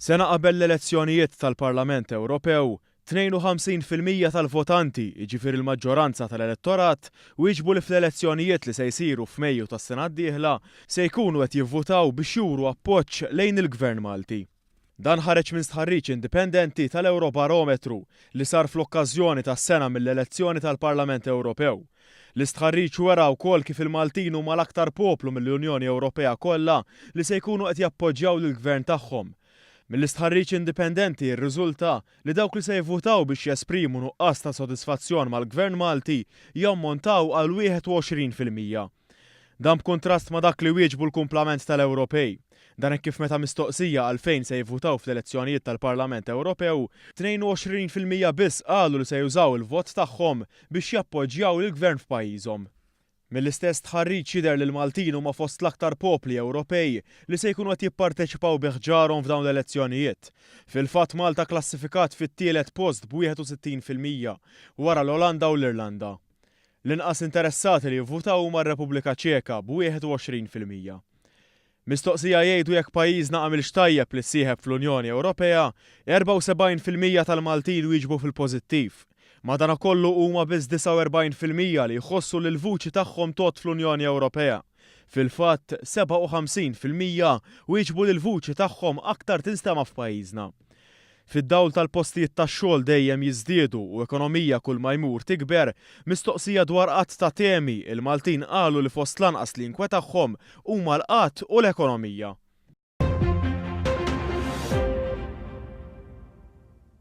Sena qabel l-elezzjonijiet tal-Parlament Ewropew, 52% tal-votanti, jiġifieri l-maġġoranza tal-elettorat, wieġbu li fl-elezzjonijiet li se jsiru f'Mejju tas-sena d-dieħla se jkunu qed jivvutaw biex juru appoġġ lejn il-Gvern Malti. Dan ħareġ minn stħarriġ indipendenti tal-Eurobarometru li sar fl-okkażjoni tas-sena mill-elezzjoni tal-Parlament Ewropew. L-istħarriġ wera wkoll kif il-Maltin huma l-aktar poplu mill-Unjoni Ewropea kollha li se jkunu qed jappoġġjaw lill-Gvern tagħhom. Mill-istħarriġ indipendenti rriżulta li dawk li se jivvutaw biex jesprimu nuqqas ta' sodisfazzjon mal-Gvern Malti jammontaw għal 21%. Dan b'kuntrast ma' dak li wieġbu l-kumplament tal-Ewropej. Dan hekk kif meta mistoqsija għalfejn se jivvutaw fl-elezzjonijiet tal-Parlament Ewropew, 22% biss qalu li se jużaw il-vot tagħhom biex jappoġġjaw lill-Gvern f'pajjiżhom. Mill-istess tħarriġ jidher li l-Maltin huma fost l-aktar popli Ewropej li se jkunu qed jipparteċipaw bi ħġarhom f'dawn l-elezzjonijiet. Fil-fatt Malta klassifikat fit-tielet post b'61% wara l-Olanda u l-Irlanda. L-inqas interessati li jivvutaw huma r-Repubblika Ċeka b'21%. Mistoqsija jgħidu jekk pajjiżna għamilx tajjeb li ssieħeb fl-Unjoni Ewropea, 74% tal-Maltin wieġbu fil-pożittiv. Madankollu huma biss 49% li jħossu li l-vuċi tagħhom tot fl-Unjoni Ewropea. Fil-fatt, 57% wieġbu li l-vuċi tagħhom aktar tinstema' f'pajjiżna. Fid-dawl tal-postijiet tax-xogħol dejjem jiżdiedu u ekonomija kull ma jmur tikber, mistoqsija dwar qatt ta' temi il-Maltin qalu li fost lanqas li nkwetagħhom huma l-qatt u l-ekonomija.